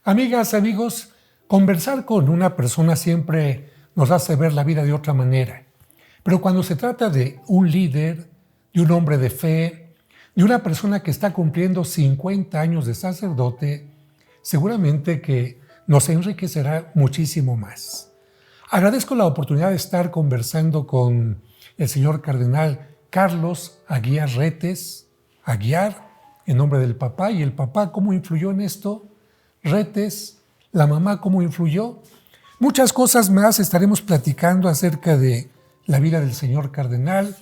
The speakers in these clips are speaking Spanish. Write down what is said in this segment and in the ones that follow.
Amigas, amigos, conversar con una persona siempre nos hace ver la vida de otra manera. Pero cuando se trata de un líder, de un hombre de fe, de una persona que está cumpliendo 50 años de sacerdote, seguramente que nos enriquecerá muchísimo más. Agradezco la oportunidad de estar conversando con el señor cardenal Carlos Aguiar Retes. Aguiar, en nombre del papá, y el papá, ¿cómo influyó en esto? Retes, la mamá, ¿cómo influyó? Muchas cosas más estaremos platicando acerca de la vida del señor cardenal,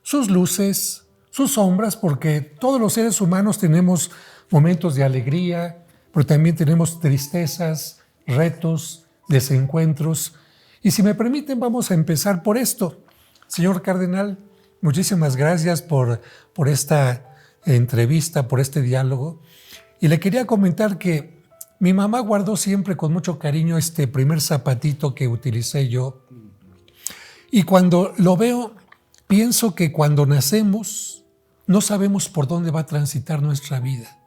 sus luces, sus sombras, porque todos los seres humanos tenemos momentos de alegría, pero también tenemos tristezas, retos, desencuentros. Y si me permiten, vamos a empezar por esto. Señor cardenal, muchísimas gracias por esta entrevista, por este diálogo. Y le quería comentar que mi mamá guardó siempre con mucho cariño este primer zapatito que utilicé yo. Y cuando lo veo, pienso que cuando nacemos no sabemos por dónde va a transitar nuestra vida.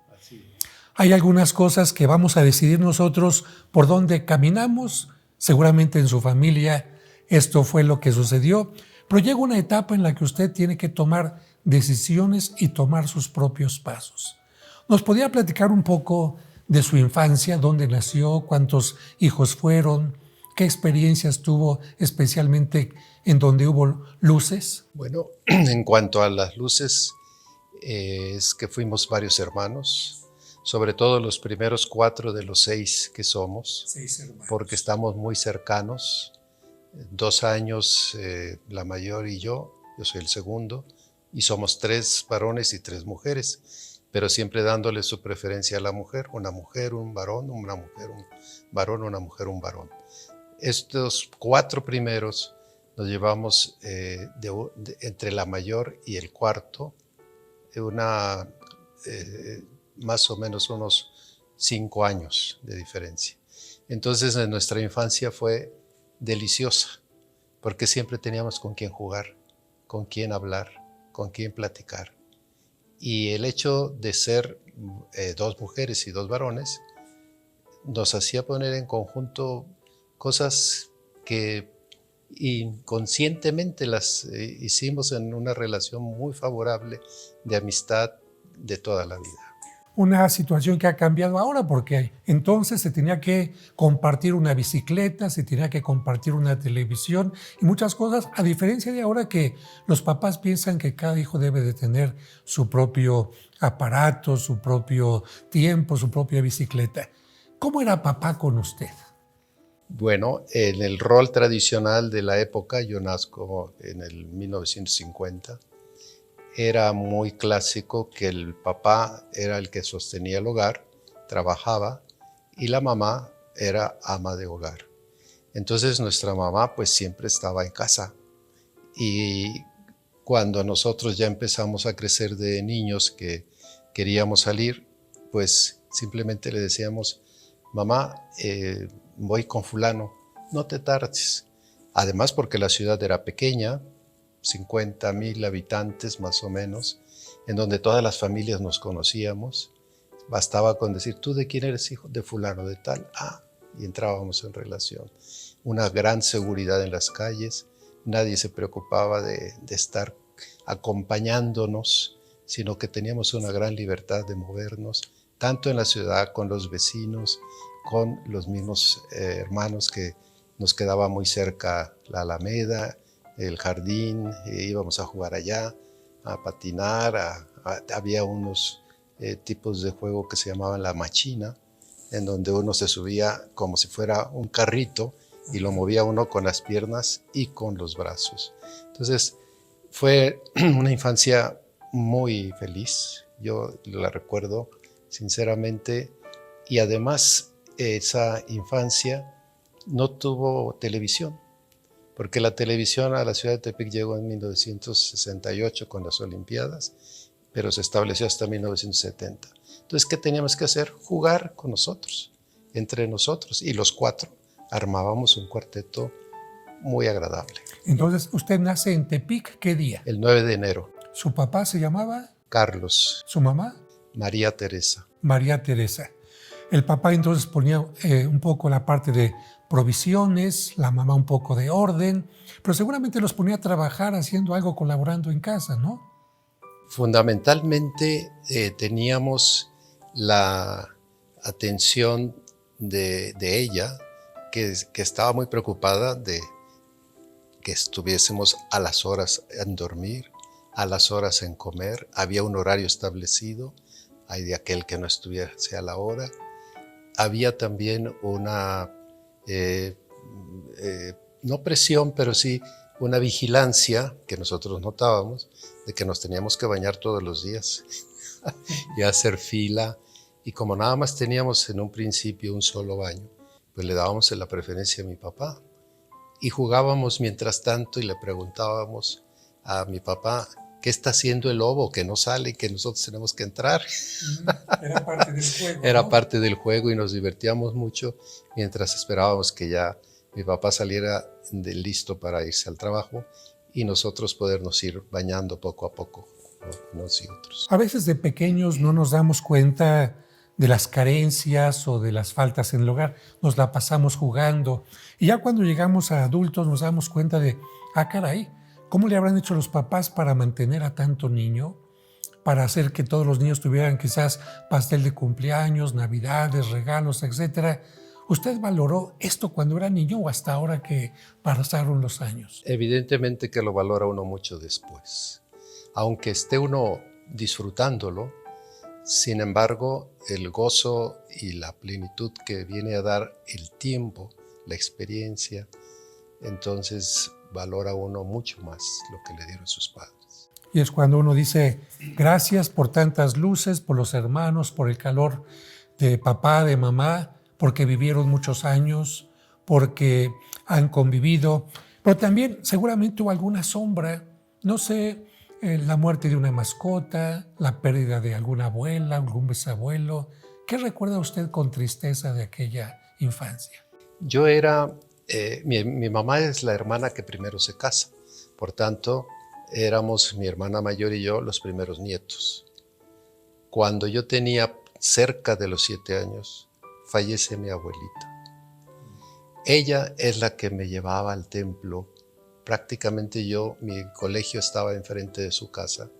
Hay algunas cosas que vamos a decidir nosotros por dónde caminamos. Seguramente en su familia esto fue lo que sucedió. Pero llega una etapa en la que usted tiene que tomar decisiones y tomar sus propios pasos. ¿Nos podría platicar un poco de su infancia, dónde nació, cuántos hijos fueron, qué experiencias tuvo especialmente en donde hubo luces? Bueno, en cuanto a las luces, es que fuimos varios hermanos, sobre todo los primeros 4 de los 6 que somos, 6 hermanos. porque estamos muy cercanos, 2 años la mayor y yo soy el segundo, y somos 3 varones y 3 mujeres, pero siempre dándole su preferencia a la mujer, una mujer, un varón, una mujer, un varón, una mujer, un varón. Estos 4 primeros nos llevamos entre la mayor y el cuarto, más o menos unos 5 años de diferencia. Entonces nuestra infancia fue deliciosa, porque siempre teníamos con quién jugar, con quién hablar, con quién platicar. Y el hecho de ser 2 mujeres y 2 varones nos hacía poner en conjunto cosas que inconscientemente las hicimos en una relación muy favorable de amistad de toda la vida. Una situación que ha cambiado ahora, porque entonces se tenía que compartir una bicicleta, se tenía que compartir una televisión y muchas cosas, a diferencia de ahora que los papás piensan que cada hijo debe de tener su propio aparato, su propio tiempo, su propia bicicleta. ¿Cómo era papá con usted? Bueno, en el rol tradicional de la época, yo nazco en el 1950, era muy clásico que el papá era el que sostenía el hogar, trabajaba, y la mamá era ama de hogar. Entonces nuestra mamá pues siempre estaba en casa. Y cuando nosotros ya empezamos a crecer de niños que queríamos salir, pues simplemente le decíamos, mamá, voy con fulano, no te tardes. Además porque la ciudad era pequeña, 50,000 habitantes más o menos, en donde todas las familias nos conocíamos. Bastaba con decir, ¿tú de quién eres hijo? De fulano, de tal. Y entrábamos en relación. Una gran seguridad en las calles, nadie se preocupaba de estar acompañándonos, sino que teníamos una gran libertad de movernos, tanto en la ciudad, con los vecinos, con los mismos hermanos que nos quedaba muy cerca la Alameda, el jardín, íbamos a jugar allá, a patinar, había unos tipos de juego que se llamaban la machina, en donde uno se subía como si fuera un carrito y lo movía uno con las piernas y con los brazos. Entonces fue una infancia muy feliz, yo la recuerdo sinceramente, y además esa infancia no tuvo televisión, porque la televisión a la ciudad de Tepic llegó en 1968 con las Olimpiadas, pero se estableció hasta 1970. Entonces, ¿qué teníamos que hacer? Jugar con nosotros, entre nosotros, y los 4 armábamos un cuarteto muy agradable. Entonces, ¿usted nace en Tepic qué día? El 9 de enero. ¿Su papá se llamaba? Carlos. ¿Su mamá? María Teresa. María Teresa. El papá entonces ponía un poco la parte de provisiones, la mamá un poco de orden, pero seguramente los ponía a trabajar haciendo algo, colaborando en casa, ¿no? Fundamentalmente teníamos la atención de ella, que estaba muy preocupada de que estuviésemos a las horas en dormir, a las horas en comer. Había un horario establecido, hay de aquel que no estuviese a la hora. Había también una, no presión, pero sí una vigilancia que nosotros notábamos de que nos teníamos que bañar todos los días y hacer fila. Y como nada más teníamos en un principio un solo baño, pues le dábamos la preferencia a mi papá. Y jugábamos mientras tanto y le preguntábamos a mi papá, ¿qué está haciendo el lobo? Que no sale y que nosotros tenemos que entrar. Era parte del juego. Era ¿no? parte del juego y nos divertíamos mucho mientras esperábamos que ya mi papá saliera listo para irse al trabajo y nosotros podernos ir bañando poco a poco, unos y otros. A veces de pequeños no nos damos cuenta de las carencias o de las faltas en el hogar, nos la pasamos jugando y ya cuando llegamos a adultos nos damos cuenta de, caray, ¿cómo le habrán hecho los papás para mantener a tanto niño? Para hacer que todos los niños tuvieran quizás pastel de cumpleaños, navidades, regalos, etcétera. ¿Usted valoró esto cuando era niño o hasta ahora que pasaron los años? Evidentemente que lo valora uno mucho después. Aunque esté uno disfrutándolo, sin embargo, el gozo y la plenitud que viene a dar el tiempo, la experiencia, entonces valora uno mucho más lo que le dieron sus padres. Y es cuando uno dice, gracias por tantas luces, por los hermanos, por el calor de papá, de mamá, porque vivieron muchos años, porque han convivido, pero también seguramente hubo alguna sombra, no sé, la muerte de una mascota, la pérdida de alguna abuela, algún bisabuelo. ¿Qué recuerda usted con tristeza de aquella infancia? Yo era, mi mamá es la hermana que primero se casa, por tanto, éramos mi hermana mayor y yo los primeros nietos. Cuando yo tenía cerca de los 7 años, fallece mi abuelita. Ella es la que me llevaba al templo. Prácticamente mi colegio estaba enfrente de su casa.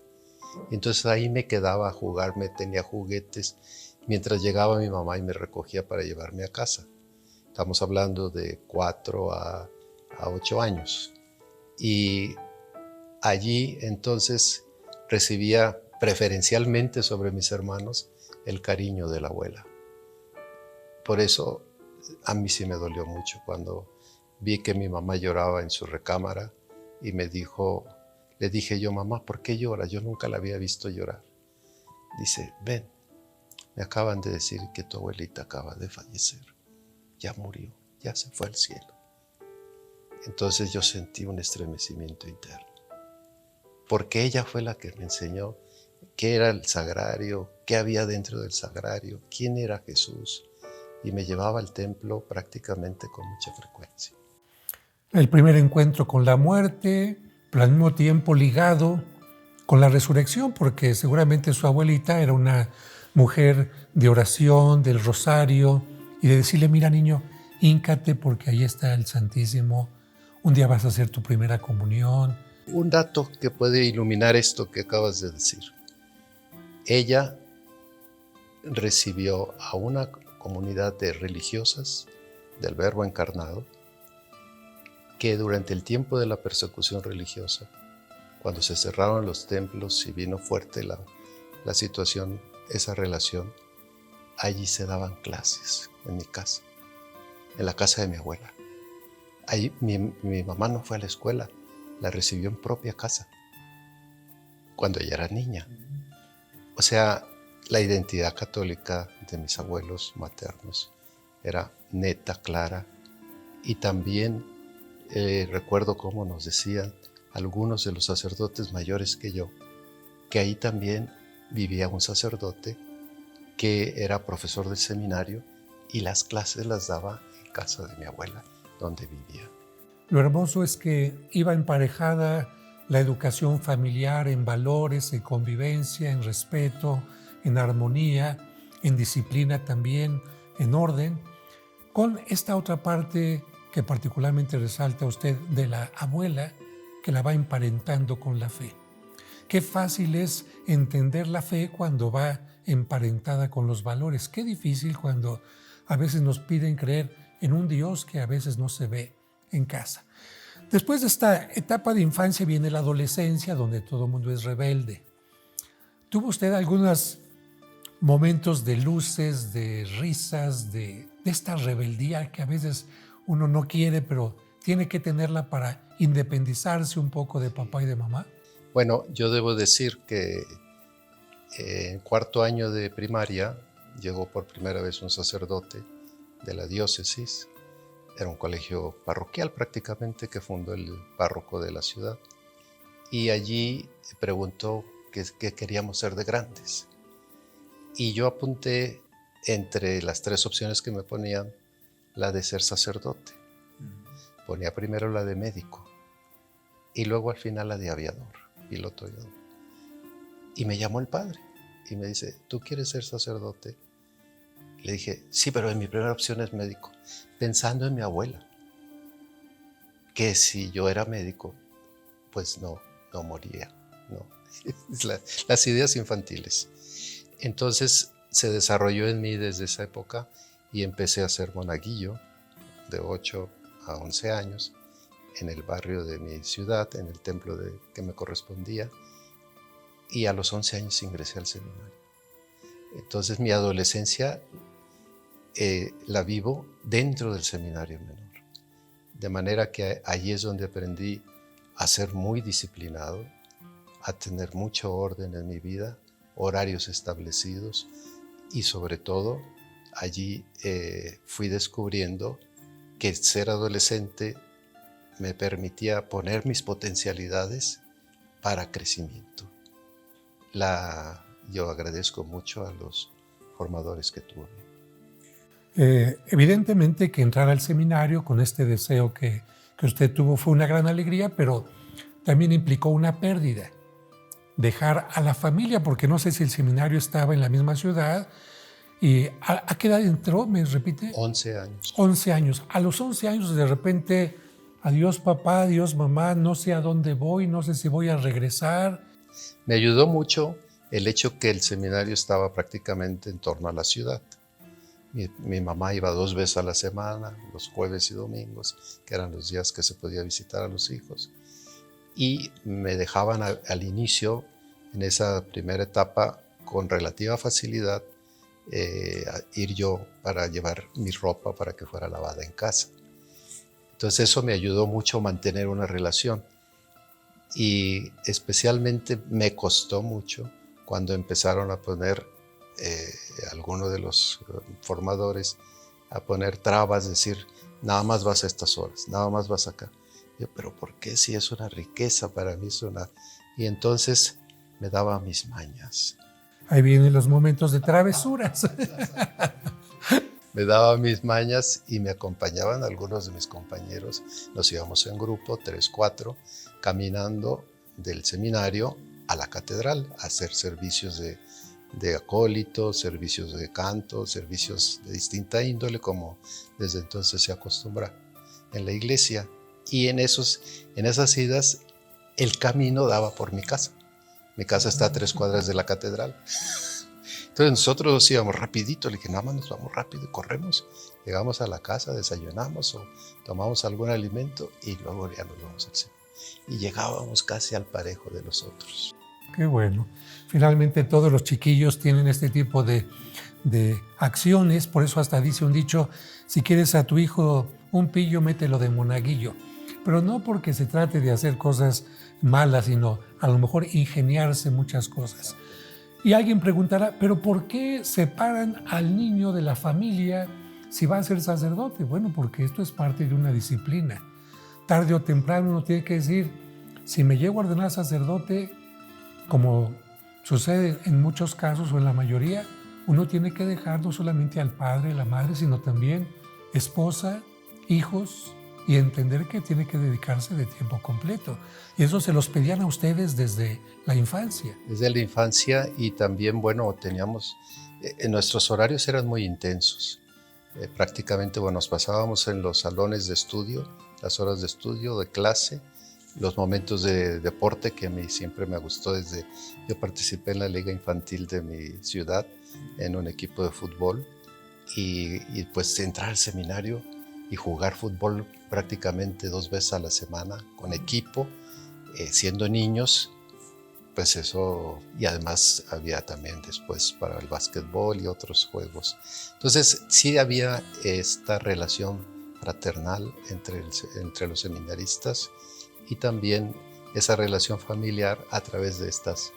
Entonces ahí me quedaba a jugar, me tenía juguetes, mientras llegaba mi mamá y me recogía para llevarme a casa. Estamos hablando de 4 a 8 años. Y allí entonces recibía preferencialmente sobre mis hermanos el cariño de la abuela. Por eso a mí sí me dolió mucho cuando vi que mi mamá lloraba en su recámara y le dije yo, mamá, ¿por qué lloras? Yo nunca la había visto llorar. Dice, ven, me acaban de decir que tu abuelita acaba de fallecer. Ya murió, ya se fue al cielo. Entonces yo sentí un estremecimiento interno, porque ella fue la que me enseñó qué era el sagrario, qué había dentro del sagrario, quién era Jesús, y me llevaba al templo prácticamente con mucha frecuencia. El primer encuentro con la muerte, pero al mismo tiempo ligado con la resurrección, porque seguramente su abuelita era una mujer de oración, del rosario, y de decirle, mira niño, híncate porque ahí está el Santísimo, un día vas a hacer tu primera comunión. Un dato que puede iluminar esto que acabas de decir. Ella recibió a una comunidad de religiosas del Verbo encarnado que durante el tiempo de la persecución religiosa, cuando se cerraron los templos y vino fuerte la situación, esa relación, allí se daban clases en mi casa, en la casa de mi abuela. Ahí mi mamá no fue a la escuela, la recibió en propia casa, cuando ella era niña. O sea, la identidad católica de mis abuelos maternos era neta, clara, y también recuerdo cómo nos decían algunos de los sacerdotes mayores que yo, que ahí también vivía un sacerdote que era profesor del seminario y las clases las daba en casa de mi abuela, donde vivía. Lo hermoso es que iba emparejada la educación familiar en valores, en convivencia, en respeto, en armonía, en disciplina también, en orden, con esta otra parte que particularmente resalta usted de la abuela que la va emparentando con la fe. Qué fácil es entender la fe cuando va emparentada con los valores. Qué difícil cuando a veces nos piden creer en un Dios que a veces no se ve en casa. Después de esta etapa de infancia viene la adolescencia, donde todo el mundo es rebelde. ¿Tuvo usted algunos momentos de luces, de risas, de esta rebeldía que a veces uno no quiere, pero tiene que tenerla para independizarse un poco de papá y de mamá? Bueno, yo debo decir que en cuarto año de primaria llegó por primera vez un sacerdote de la diócesis. Era un colegio parroquial prácticamente que fundó el párroco de la ciudad. Y allí preguntó qué queríamos ser de grandes. Y yo apunté entre las tres opciones que me ponían la de ser sacerdote. Ponía primero la de médico y luego al final la de aviador, piloto aviador. Y me llamó el padre y me dice, ¿tú quieres ser sacerdote? Le dije, sí, pero mi primera opción es médico, pensando en mi abuela, que si yo era médico, pues no moría, no. Las ideas infantiles. Entonces se desarrolló en mí desde esa época y empecé a ser monaguillo de 8 a 11 años en el barrio de mi ciudad, en el templo que me correspondía, y a los 11 años ingresé al seminario. Entonces mi adolescencia la vivo dentro del seminario menor, de manera que allí es donde aprendí a ser muy disciplinado, a tener mucho orden en mi vida, horarios establecidos, y sobre todo allí fui descubriendo que ser adolescente me permitía poner mis potencialidades para crecimiento. Yo agradezco mucho a los formadores que tuve. Evidentemente que entrar al seminario con este deseo que usted tuvo fue una gran alegría, pero también implicó una pérdida. Dejar a la familia, porque no sé si el seminario estaba en la misma ciudad. ¿Y a qué edad entró? ¿Me repite? 11 años. 11 años. A los 11 años de repente, adiós papá, adiós mamá, no sé a dónde voy, no sé si voy a regresar. Me ayudó mucho el hecho que el seminario estaba prácticamente en torno a la ciudad. Mi mamá iba 2 veces a la semana, los jueves y domingos, que eran los días que se podía visitar a los hijos. Y me dejaban al inicio, en esa primera etapa, con relativa facilidad, ir yo para llevar mi ropa para que fuera lavada en casa. Entonces eso me ayudó mucho a mantener una relación. Y especialmente me costó mucho cuando empezaron a poner algunos de los formadores a poner trabas, decir, nada más vas a estas horas, nada más vas acá. Yo, pero ¿por qué? Si es una riqueza para mí, Y entonces me daba mis mañas. Ahí vienen los momentos de travesuras. Me daba mis mañas y me acompañaban algunos de mis compañeros. Nos íbamos en grupo, 3, 4, caminando del seminario a la catedral a hacer servicios de acólito, servicios de canto, servicios de distinta índole, como desde entonces se acostumbra en la iglesia. Y en esas idas, el camino daba por mi casa. Mi casa está a 3 cuadras de la catedral. Entonces nosotros íbamos rapidito, le dije, nada más nos vamos rápido y corremos. Llegamos a la casa, desayunamos o tomamos algún alimento y luego ya nos vamos al cine. Y llegábamos casi al parejo de los otros. Qué bueno. Finalmente todos los chiquillos tienen este tipo de acciones, por eso hasta dice un dicho, si quieres a tu hijo un pillo, mételo de monaguillo. Pero no porque se trate de hacer cosas malas, sino a lo mejor ingeniarse muchas cosas. Y alguien preguntará, ¿pero por qué separan al niño de la familia si va a ser sacerdote? Bueno, porque esto es parte de una disciplina. Tarde o temprano uno tiene que decir, si me llego a ordenar sacerdote, como sucede en muchos casos o en la mayoría, uno tiene que dejar no solamente al padre, la madre, sino también esposa, hijos, y entender que tiene que dedicarse de tiempo completo. Y eso se los pedían a ustedes desde la infancia. Desde la infancia, y también, bueno, nuestros horarios eran muy intensos. Prácticamente, bueno, nos pasábamos en los salones de estudio, las horas de estudio, de clase, los momentos de deporte que a mí siempre me gustó desde... Yo participé en la liga infantil de mi ciudad, en un equipo de fútbol, y pues entrar al seminario y jugar fútbol prácticamente 2 veces a la semana con equipo, siendo niños, pues eso, y además había también después para el básquetbol y otros juegos. Entonces sí había esta relación fraternal entre los seminaristas y también esa relación familiar a través de estas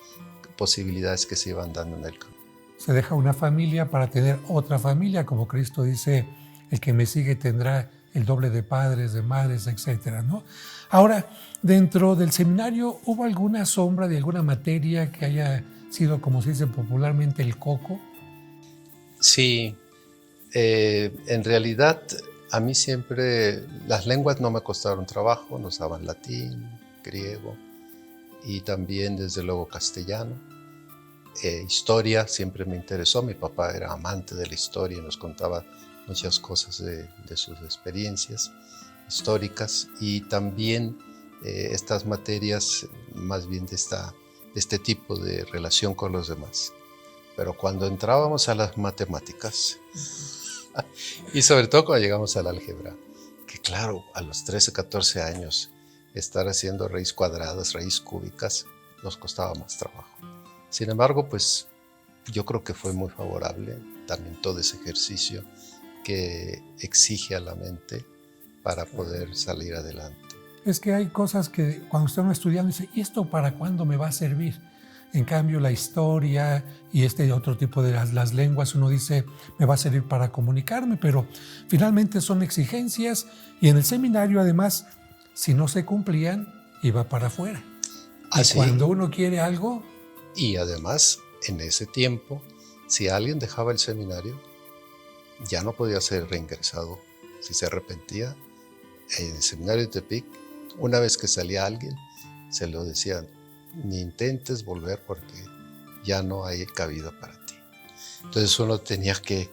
posibilidades que se iban dando en el campo. Se deja una familia para tener otra familia, como Cristo dice, el que me sigue tendrá el doble de padres, de madres, etcétera, ¿no? Ahora, dentro del seminario, ¿hubo alguna sombra de alguna materia que haya sido, como se dice popularmente, el coco? Sí, en realidad a mí siempre las lenguas no me costaron trabajo, nos daban latín, griego y también desde luego castellano. Historia siempre me interesó, mi papá era amante de la historia y nos contaba muchas cosas de sus experiencias históricas y también estas materias más bien de este tipo de relación con los demás. Pero cuando entrábamos a las matemáticas y sobre todo cuando llegamos al álgebra, que claro, a los 13, 14 años estar haciendo raíz cuadradas, raíz cúbicas, nos costaba más trabajo. Sin embargo, pues yo creo que fue muy favorable también todo ese ejercicio que exige a la mente para poder salir adelante. Es que hay cosas que cuando usted va estudiando dice, ¿y esto para cuándo me va a servir? En cambio, la historia y este otro tipo de las lenguas, uno dice, me va a servir para comunicarme, pero finalmente son exigencias y en el seminario, además, si no se cumplían, iba para afuera. Y cuando uno quiere algo... Y además, en ese tiempo, si alguien dejaba el seminario, ya no podía ser reingresado. Si se arrepentía, en el seminario de Tepic, una vez que salía alguien, se lo decían, ni intentes volver porque ya no hay cabida para ti. Entonces uno tenía que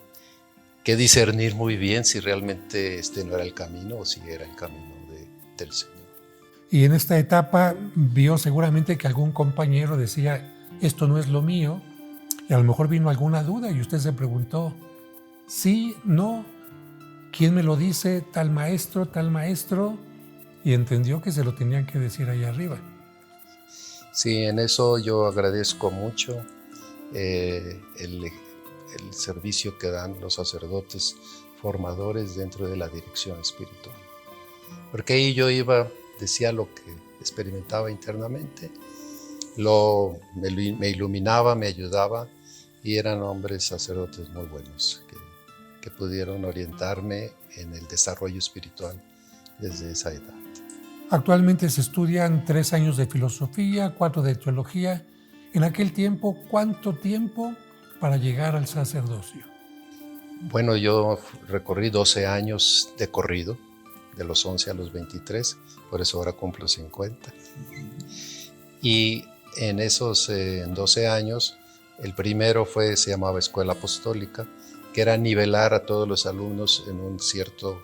discernir muy bien si realmente este no era el camino o si era el camino del Señor. Y en esta etapa vio seguramente que algún compañero decía, esto no es lo mío, y a lo mejor vino alguna duda y usted se preguntó, sí, no, ¿quién me lo dice? Tal maestro, y entendió que se lo tenían que decir ahí arriba. Sí, en eso yo agradezco mucho el servicio que dan los sacerdotes formadores dentro de la dirección espiritual. Porque ahí yo decía lo que experimentaba internamente, me iluminaba, me ayudaba, y eran hombres sacerdotes muy buenos que pudieron orientarme en el desarrollo espiritual desde esa edad. Actualmente se estudian 3 años de filosofía, 4 de teología. En aquel tiempo, ¿cuánto tiempo para llegar al sacerdocio? Bueno, yo recorrí 12 años de corrido, de los 11 a los 23, por eso ahora cumplo 50. Y en esos 12 años, el primero se llamaba Escuela Apostólica, que era nivelar a todos los alumnos en un cierto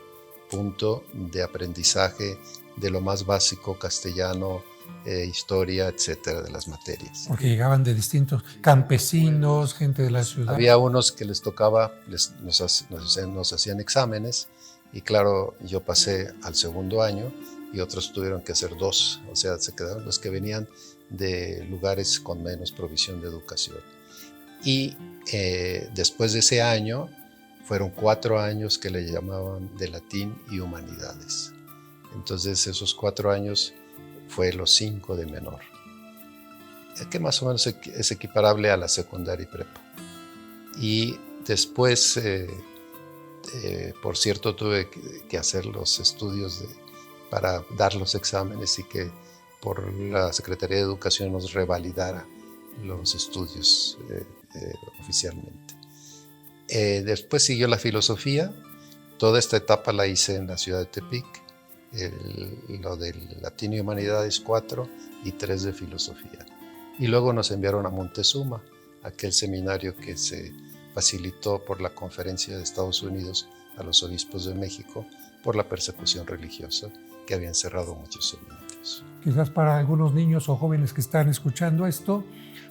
punto de aprendizaje de lo más básico, castellano, historia, etcétera, de las materias. Porque llegaban de distintos campesinos, gente de la ciudad. Había unos que les tocaba, nos hacían exámenes, y claro, yo pasé al segundo año y otros tuvieron que hacer 2, o sea, se quedaron los que venían de lugares con menos provisión de educación. Y después de ese año, fueron 4 años que le llamaban de latín y humanidades. Entonces esos 4 años fue los 5 de menor, que más o menos es equiparable a la secundaria y prepa. Y después, por cierto, tuve que hacer los estudios para dar los exámenes y que por la Secretaría de Educación nos revalidara los estudios oficialmente. Después siguió la filosofía. Toda esta etapa la hice en la ciudad de Tepic. Lo del latín y humanidades 4 y 3 de filosofía. Y luego nos enviaron a Montezuma, aquel seminario que se facilitó por la conferencia de Estados Unidos a los obispos de México por la persecución religiosa que habían cerrado muchos seminarios. Quizás para algunos niños o jóvenes que están escuchando esto,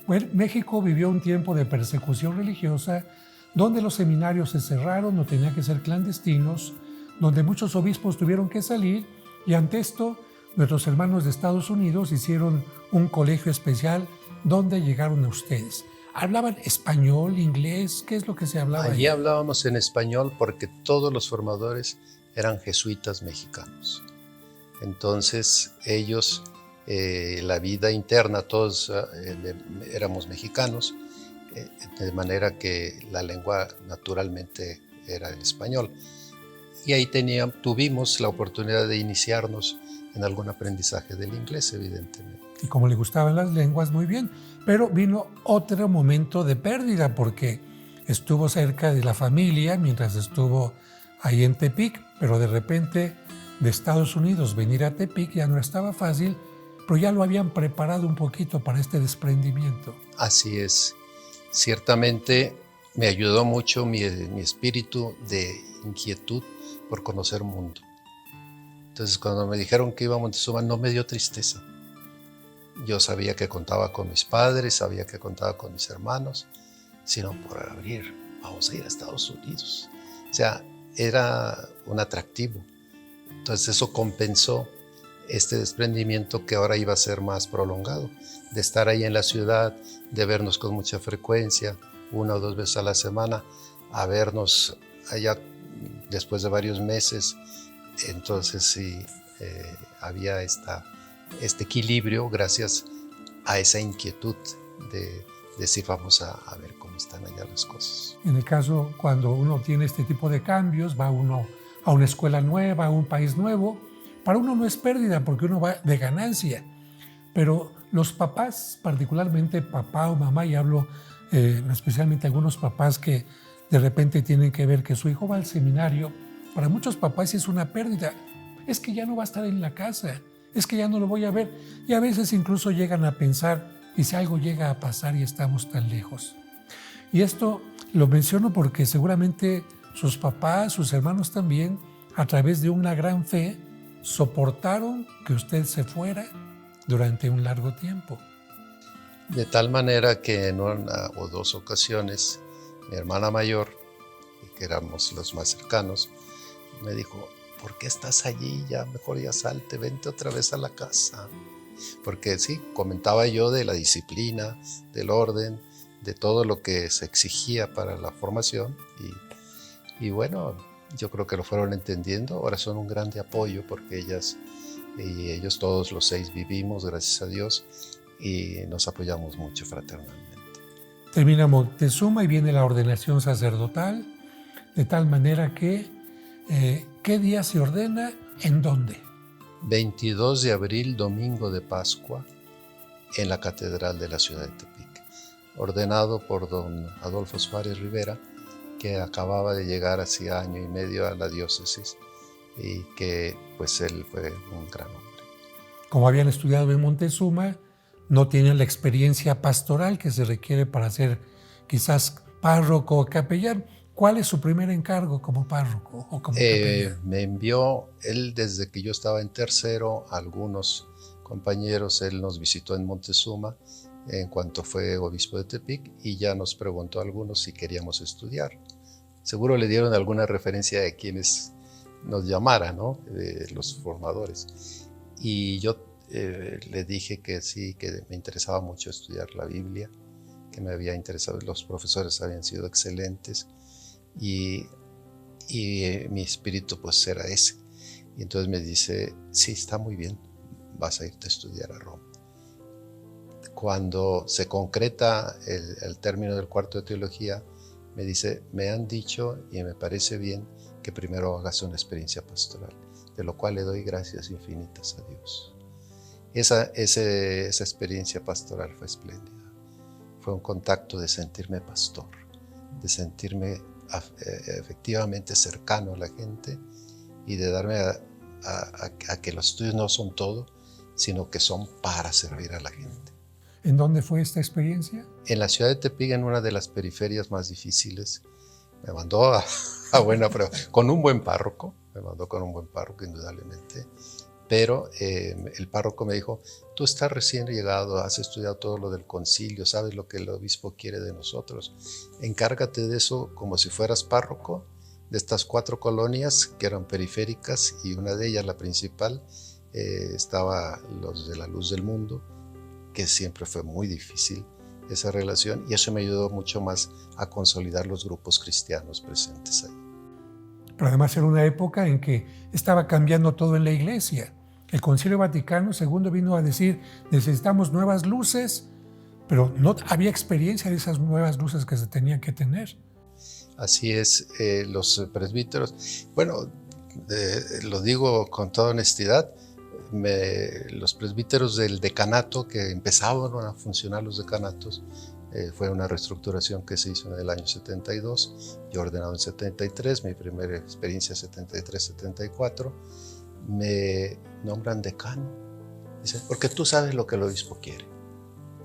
bueno, México vivió un tiempo de persecución religiosa donde los seminarios se cerraron, no tenían que ser clandestinos, donde muchos obispos tuvieron que salir, y ante esto nuestros hermanos de Estados Unidos hicieron un colegio especial donde llegaron a ustedes. ¿Hablaban español, inglés? ¿Qué es lo que se hablaba Allí ahí? hablábamos en español porque todos los formadores eran jesuitas mexicanos. Entonces ellos, la vida interna, todos éramos mexicanos, de manera que la lengua naturalmente era el español. Y ahí tuvimos la oportunidad de iniciarnos en algún aprendizaje del inglés, evidentemente. Y como le gustaban las lenguas, muy bien. Pero vino otro momento de pérdida porque estuvo cerca de la familia mientras estuvo ahí en Tepic, pero de repente de Estados Unidos venir a Tepic ya no estaba fácil, pero ya lo habían preparado un poquito para este desprendimiento. Así es. Ciertamente me ayudó mucho mi espíritu de inquietud por conocer mundo. Entonces, cuando me dijeron que iba a Montezuma, no me dio tristeza. Yo sabía que contaba con mis padres, sabía que contaba con mis hermanos, sino por abrir, vamos a ir a Estados Unidos. O sea, era un atractivo. Entonces, eso compensó este desprendimiento que ahora iba a ser más prolongado, de estar ahí en la ciudad, de vernos con mucha frecuencia, 1 o 2 veces a la semana, a vernos allá después de varios meses. Entonces sí, había este equilibrio gracias a esa inquietud de decir vamos a ver cómo están allá las cosas. En el caso, cuando uno tiene este tipo de cambios, va uno a una escuela nueva, a un país nuevo, para uno no es pérdida porque uno va de ganancia. Pero los papás, particularmente papá o mamá, y hablo especialmente algunos papás que de repente tienen que ver que su hijo va al seminario, para muchos papás es una pérdida. Es que ya no va a estar en la casa, es que ya no lo voy a ver. Y a veces incluso llegan a pensar, ¿y si algo llega a pasar y estamos tan lejos? Y esto lo menciono porque seguramente sus papás, sus hermanos también, a través de una gran fe, soportaron que usted se fuera durante un largo tiempo. De tal manera que en 1 o 2 ocasiones, mi hermana mayor, que éramos los más cercanos, me dijo, ¿por qué estás allí? Ya mejor ya salte, vente otra vez a la casa. Porque sí, comentaba yo de la disciplina, del orden, de todo lo que se exigía para la formación. Y bueno, yo creo que lo fueron entendiendo. Ahora son un grande apoyo porque ellas y ellos, todos los 6 vivimos, gracias a Dios, y nos apoyamos mucho fraternalmente. Termina Moctezuma y viene la ordenación sacerdotal, de tal manera que, ¿qué día se ordena? ¿En dónde? 22 de abril, domingo de Pascua, en la Catedral de la ciudad de Tepic, ordenado por don Adolfo Suárez Rivera, que acababa de llegar hacía 1 año y medio a la diócesis y que pues él fue un gran hombre. Como habían estudiado en Montezuma, no tienen la experiencia pastoral que se requiere para ser quizás párroco o capellán. ¿Cuál es su primer encargo como párroco o como capellán? Me envió, él desde que yo estaba en tercero, algunos compañeros, él nos visitó en Montezuma en cuanto fue obispo de Tepic y ya nos preguntó a algunos si queríamos estudiar. Seguro le dieron alguna referencia de quienes nos llamaran, ¿no? Los formadores. Y yo le dije que sí, que me interesaba mucho estudiar la Biblia, que me había interesado, los profesores habían sido excelentes y mi espíritu pues era ese. Y entonces me dice, sí, está muy bien, vas a irte a estudiar a Roma. Cuando se concreta el término del 4º de teología, me dice, me han dicho y me parece bien que primero hagas una experiencia pastoral, de lo cual le doy gracias infinitas a Dios. Esa experiencia pastoral fue espléndida. Fue un contacto de sentirme pastor, de sentirme efectivamente cercano a la gente y de darme a que los estudios no son todo, sino que son para servir a la gente. ¿En dónde fue esta experiencia? En la ciudad de Tepic, en una de las periferias más difíciles, Me mandó a buena prueba, con un buen párroco, me mandó con un buen párroco indudablemente, pero el párroco me dijo, tú estás recién llegado, has estudiado todo lo del concilio, sabes lo que el obispo quiere de nosotros, encárgate de eso como si fueras párroco de estas 4 colonias que eran periféricas y una de ellas, la principal, estaba los de la Luz del Mundo, que siempre fue muy difícil esa relación, y eso me ayudó mucho más a consolidar los grupos cristianos presentes ahí. Pero además era una época en que estaba cambiando todo en la iglesia. El Concilio Vaticano II vino a decir, necesitamos nuevas luces, pero no había experiencia de esas nuevas luces que se tenían que tener. Así es, los presbíteros, bueno, lo digo con toda honestidad, los presbíteros del decanato, que empezaban a funcionar los decanatos, fue una reestructuración que se hizo en el año 72, yo ordenado en 73, mi primera experiencia 73-74, me nombran decano, dicen, porque tú sabes lo que el obispo quiere.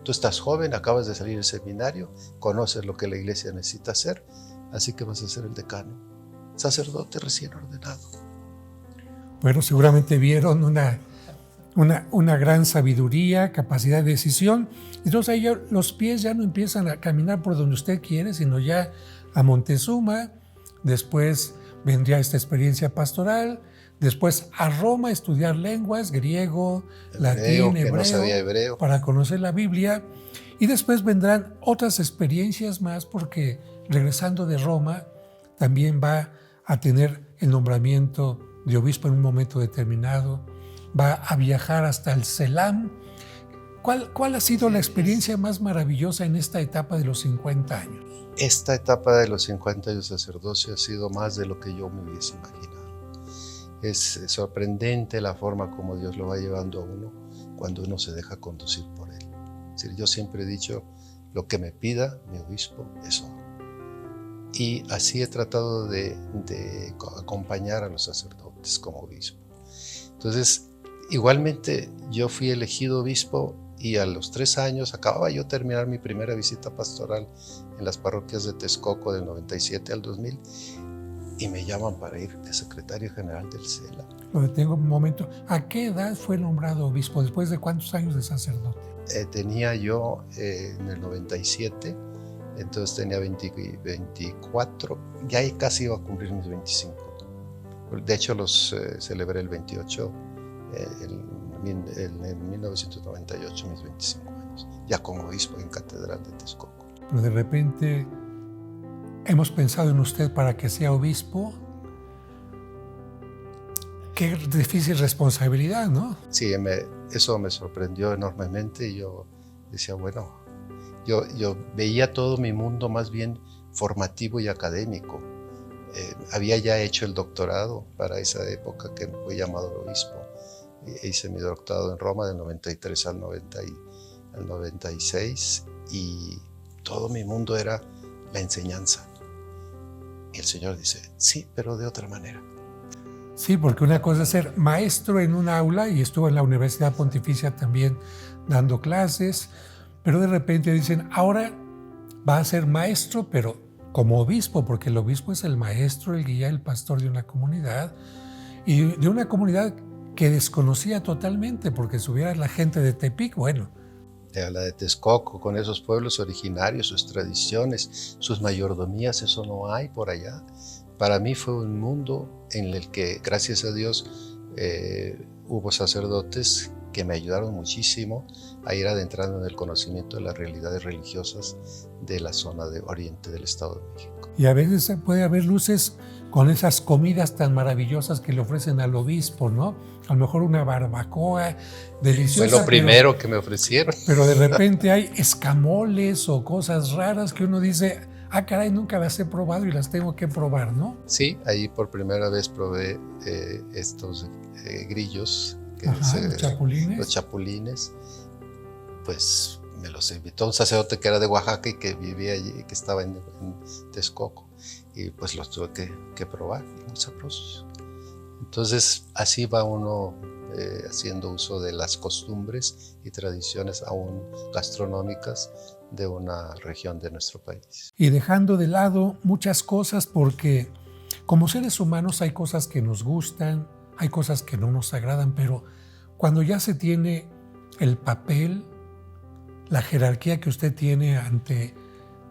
Tú estás joven, acabas de salir del seminario, conoces lo que la iglesia necesita hacer, así que vas a ser el decano, sacerdote recién ordenado. Bueno, seguramente vieron una gran sabiduría, capacidad de decisión. Entonces ahí los pies ya no empiezan a caminar por donde usted quiere, sino ya a Montezuma. Después vendría esta experiencia pastoral. Después a Roma a estudiar lenguas, griego, latín, que no sabía hebreo, para conocer la Biblia. Y después vendrán otras experiencias más, porque regresando de Roma también va a tener el nombramiento de obispo en un momento determinado. Va a viajar hasta el Celam. ¿Cuál ha sido la experiencia más maravillosa en esta etapa de los 50 años? Esta etapa de los 50 años de sacerdocio ha sido más de lo que yo me hubiese imaginado. Es sorprendente la forma como Dios lo va llevando a uno cuando uno se deja conducir por Él. Es decir, yo siempre he dicho, lo que me pida mi obispo, eso. Y así he tratado de acompañar a los sacerdotes como obispo. Entonces, igualmente yo fui elegido obispo y a los 3 años acababa yo de terminar mi primera visita pastoral en las parroquias de Texcoco del 97 al 2000 y me llaman para ir de secretario general del CELA. Lo detengo un momento. ¿A qué edad fue nombrado obispo? ¿Después de cuántos años de sacerdote? Tenía yo en el 97, entonces tenía 24, ya casi iba a cumplir mis 25. De hecho los celebré el 28, en 1998, mis 25 años, ya como obispo en Catedral de Texcoco. Pero de repente hemos pensado en usted para que sea obispo. Qué difícil responsabilidad, ¿no? Sí, eso me sorprendió enormemente y yo decía, bueno, yo veía todo mi mundo más bien formativo y académico. Había ya hecho el doctorado para esa época que fui llamado obispo. Hice mi doctorado en Roma del 93 al 96 y todo mi mundo era la enseñanza. Y el Señor dice, sí, pero de otra manera. Sí, porque una cosa es ser maestro en un aula, y estuvo en la Universidad Pontificia también dando clases, pero de repente dicen, ahora va a ser maestro, pero como obispo, porque el obispo es el maestro, el guía, el pastor de una comunidad, y de una comunidad que desconocía totalmente, porque si hubiera la gente de Tepic, bueno. Te habla de Texcoco, con esos pueblos originarios, sus tradiciones, sus mayordomías, eso no hay por allá. Para mí fue un mundo en el que, gracias a Dios, hubo sacerdotes que me ayudaron muchísimo a ir adentrando en el conocimiento de las realidades religiosas de la zona de oriente del Estado de México. Y a veces puede haber luces con esas comidas tan maravillosas que le ofrecen al obispo, ¿no? A lo mejor una barbacoa deliciosa. Fue lo primero que me ofrecieron. Pero de repente hay escamoles o cosas raras que uno dice, ah, caray, nunca las he probado y las tengo que probar, ¿no? Sí, ahí por primera vez probé estos grillos. Los chapulines. Los chapulines, pues me los invitó un sacerdote que era de Oaxaca y que vivía allí, que estaba en Texcoco, y pues los tuve que probar, muy sabrosos. Entonces así va uno haciendo uso de las costumbres y tradiciones aún gastronómicas de una región de nuestro país. Y dejando de lado muchas cosas, porque como seres humanos hay cosas que nos gustan, hay cosas que no nos agradan, pero cuando ya se tiene el papel, la jerarquía que usted tiene ante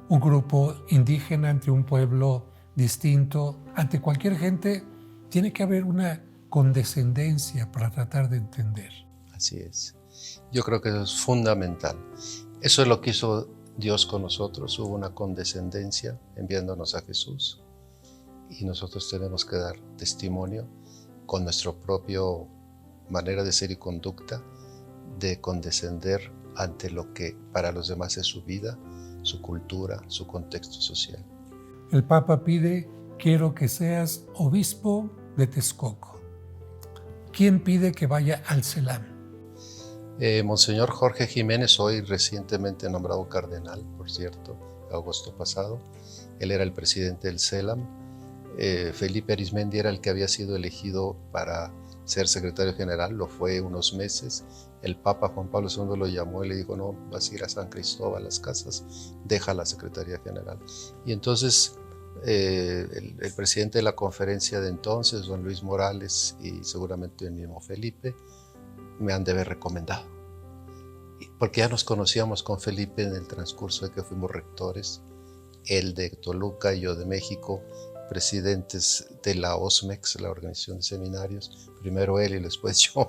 un grupo indígena, ante un pueblo distinto, ante cualquier gente, tiene que haber una condescendencia para tratar de entender. Así es. Yo creo que eso es fundamental. Eso es lo que hizo Dios con nosotros. Hubo una condescendencia enviándonos a Jesús y nosotros tenemos que dar testimonio con nuestra propia manera de ser y conducta, de condescender ante lo que para los demás es su vida, su cultura, su contexto social. El Papa pide: quiero que seas obispo de Texcoco. ¿Quién pide que vaya al CELAM? Monseñor Jorge Jiménez, hoy recientemente nombrado cardenal, por cierto, agosto pasado. Él era el presidente del CELAM. Felipe Arizmendi era el que había sido elegido para ser secretario general, lo fue unos meses. El Papa Juan Pablo II lo llamó y le dijo: no, vas a ir a San Cristóbal, a las casas, deja la Secretaría General. Y entonces el presidente de la conferencia de entonces, don Luis Morales, y seguramente el mismo Felipe, me han de haber recomendado. Porque ya nos conocíamos con Felipe en el transcurso de que fuimos rectores, él de Toluca y yo de México, presidentes de la OSMEX, la Organización de Seminarios, primero él y después yo.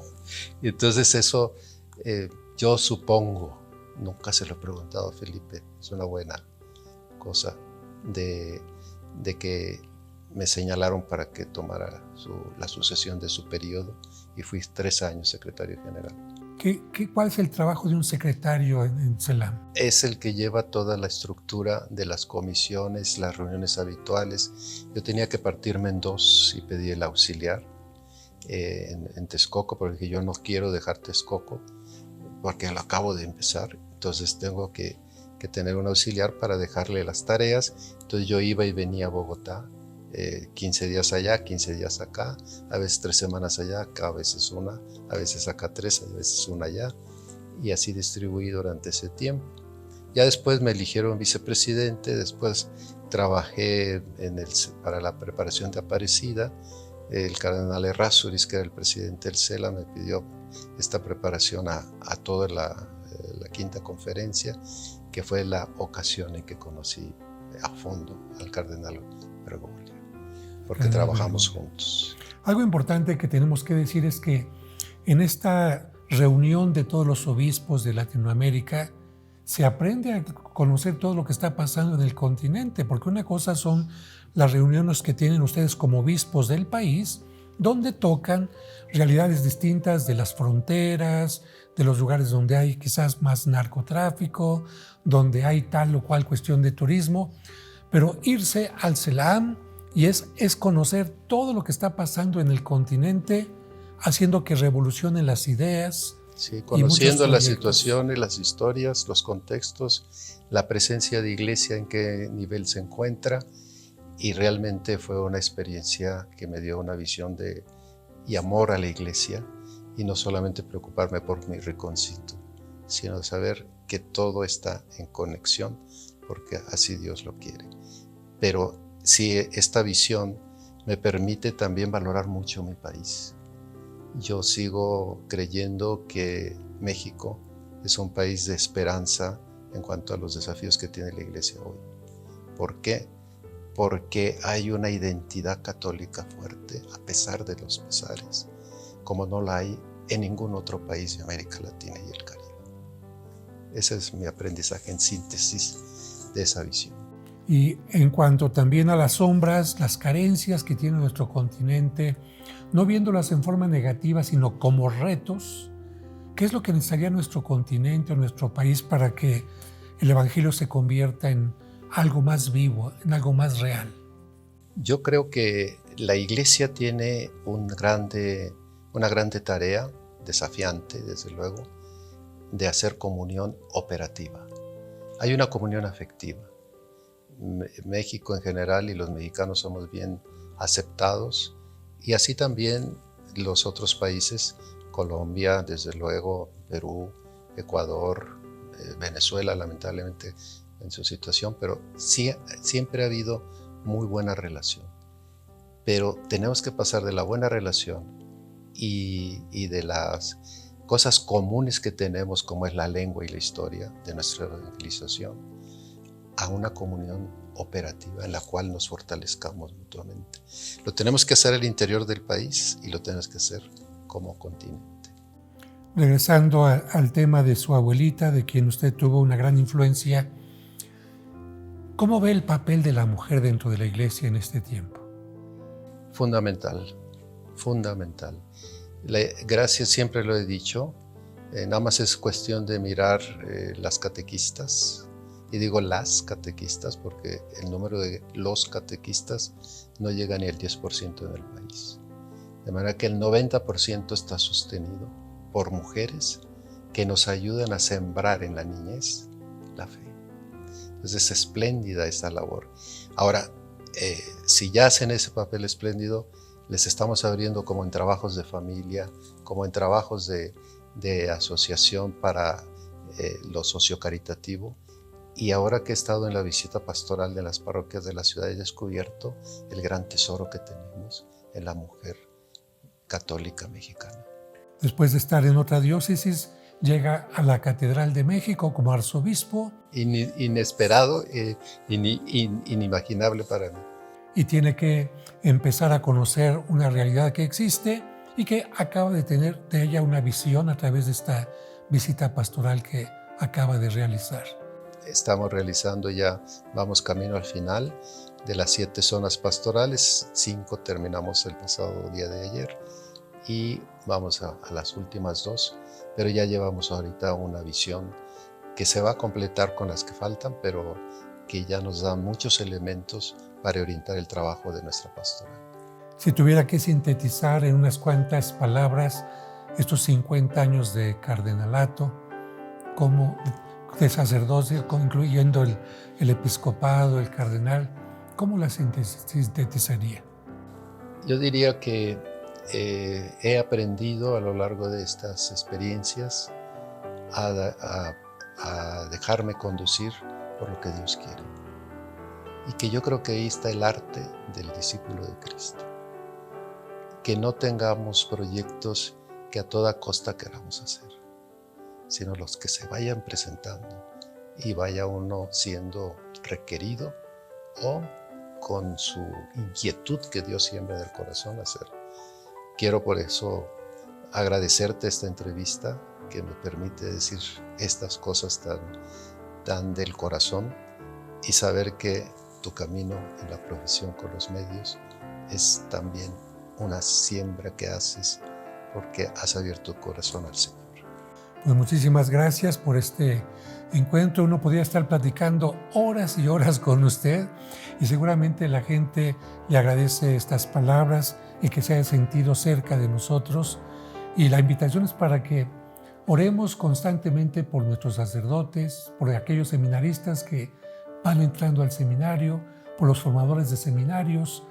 Y entonces eso, yo supongo, nunca se lo he preguntado a Felipe, es una buena cosa, de que me señalaron para que tomara la sucesión de su periodo y fui 3 años secretario general. ¿Cuál es el trabajo de un secretario en CELAM? Es el que lleva toda la estructura de las comisiones, las reuniones habituales. Yo tenía que partirme en 2 y pedí el auxiliar en Texcoco, porque yo no quiero dejar Texcoco, porque lo acabo de empezar. Entonces tengo que tener un auxiliar para dejarle las tareas. Entonces yo iba y venía a Bogotá, 15 días allá, 15 días acá, a veces 3 semanas allá, a veces una, a veces acá 3, a veces una allá, y así distribuí durante ese tiempo. Ya después me eligieron vicepresidente, después trabajé para la preparación de Aparecida. El cardenal Errázuriz, que era el presidente del CELA, me pidió esta preparación a toda la quinta conferencia, que fue la ocasión en que conocí a fondo al cardenal Bergoglio, porque trabajamos juntos. Algo importante que tenemos que decir es que en esta reunión de todos los obispos de Latinoamérica se aprende a conocer todo lo que está pasando en el continente, porque una cosa son las reuniones que tienen ustedes como obispos del país, donde tocan realidades distintas de las fronteras, de los lugares donde hay quizás más narcotráfico, donde hay tal o cual cuestión de turismo, pero irse al CELAM y es conocer todo lo que está pasando en el continente, haciendo que revolucionen las ideas. Sí, conociendo las situaciones, las historias, los contextos, la presencia de iglesia, en qué nivel se encuentra, y realmente fue una experiencia que me dio una visión y amor a la iglesia, y no solamente preocuparme por mi rinconcito, sino saber que todo está en conexión, porque así Dios lo quiere. Pero sí, esta visión me permite también valorar mucho mi país. Yo sigo creyendo que México es un país de esperanza en cuanto a los desafíos que tiene la iglesia hoy. ¿Por qué? Porque hay una identidad católica fuerte, a pesar de los pesares, como no la hay en ningún otro país de América Latina y el Caribe. Ese es mi aprendizaje en síntesis de esa visión. Y en cuanto también a las sombras, las carencias que tiene nuestro continente, no viéndolas en forma negativa, sino como retos, ¿qué es lo que necesitaría nuestro continente o nuestro país para que el Evangelio se convierta en algo más vivo, en algo más real? Yo creo que la Iglesia tiene una grande tarea, desafiante desde luego, de hacer comunión operativa. Hay una comunión afectiva. México en general y los mexicanos somos bien aceptados, y así también los otros países, Colombia, desde luego, Perú, Ecuador, Venezuela lamentablemente en su situación, pero sí, siempre ha habido muy buena relación. Pero tenemos que pasar de la buena relación y de las cosas comunes que tenemos, como es la lengua y la historia de nuestra civilización, a una comunión operativa en la cual nos fortalezcamos mutuamente. Lo tenemos que hacer al interior del país y lo tenemos que hacer como continente. Regresando al tema de su abuelita, de quien usted tuvo una gran influencia, ¿cómo ve el papel de la mujer dentro de la iglesia en este tiempo? Fundamental, fundamental. Gracias, siempre lo he dicho, nada más es cuestión de mirar las catequistas, y digo las catequistas porque el número de los catequistas no llega ni al 10% en el país. De manera que el 90% está sostenido por mujeres que nos ayudan a sembrar en la niñez la fe. Entonces es espléndida esta labor. Ahora, si ya hacen ese papel espléndido, les estamos abriendo como en trabajos de familia, como en trabajos de asociación para lo sociocaritativo. Y ahora que he estado en la visita pastoral de las parroquias de la ciudad, he descubierto el gran tesoro que tenemos en la mujer católica mexicana. Después de estar en otra diócesis, llega a la Catedral de México como arzobispo. Inesperado, inimaginable para mí. Y tiene que empezar a conocer una realidad que existe y que acaba de tener de ella una visión a través de esta visita pastoral que acaba de realizar. Estamos realizando ya, vamos camino al final de las 7 zonas pastorales, 5 terminamos el pasado día de ayer y vamos a las últimas 2, pero ya llevamos ahorita una visión que se va a completar con las que faltan, pero que ya nos da muchos elementos para orientar el trabajo de nuestra pastoral. Si tuviera que sintetizar en unas cuantas palabras estos 50 años de cardenalato, como de sacerdocio, incluyendo el episcopado, el cardenal, ¿cómo la sintetizaría? Yo diría que he aprendido a lo largo de estas experiencias a dejarme conducir por lo que Dios quiere. Y que yo creo que ahí está el arte del discípulo de Cristo. Que no tengamos proyectos que a toda costa queramos hacer, sino los que se vayan presentando y vaya uno siendo requerido o con su inquietud que Dios siembra del corazón hacer. Quiero por eso agradecerte esta entrevista que me permite decir estas cosas tan del corazón y saber que tu camino en la profesión con los medios es también una siembra que haces porque has abierto tu corazón al Señor. Pues muchísimas gracias por este encuentro. Uno podría estar platicando horas y horas con usted y seguramente la gente le agradece estas palabras y que se haya sentido cerca de nosotros. Y la invitación es para que oremos constantemente por nuestros sacerdotes, por aquellos seminaristas que van entrando al seminario, por los formadores de seminarios,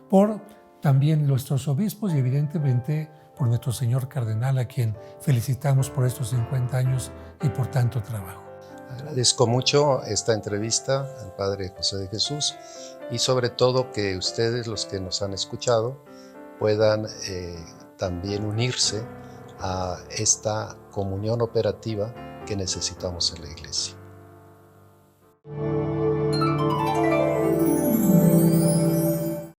por también nuestros obispos y evidentemente por nuestro señor cardenal, a quien felicitamos por estos 50 años y por tanto trabajo. Agradezco mucho esta entrevista al Padre José de Jesús y sobre todo que ustedes, los que nos han escuchado, puedan también unirse a esta comunión operativa que necesitamos en la Iglesia.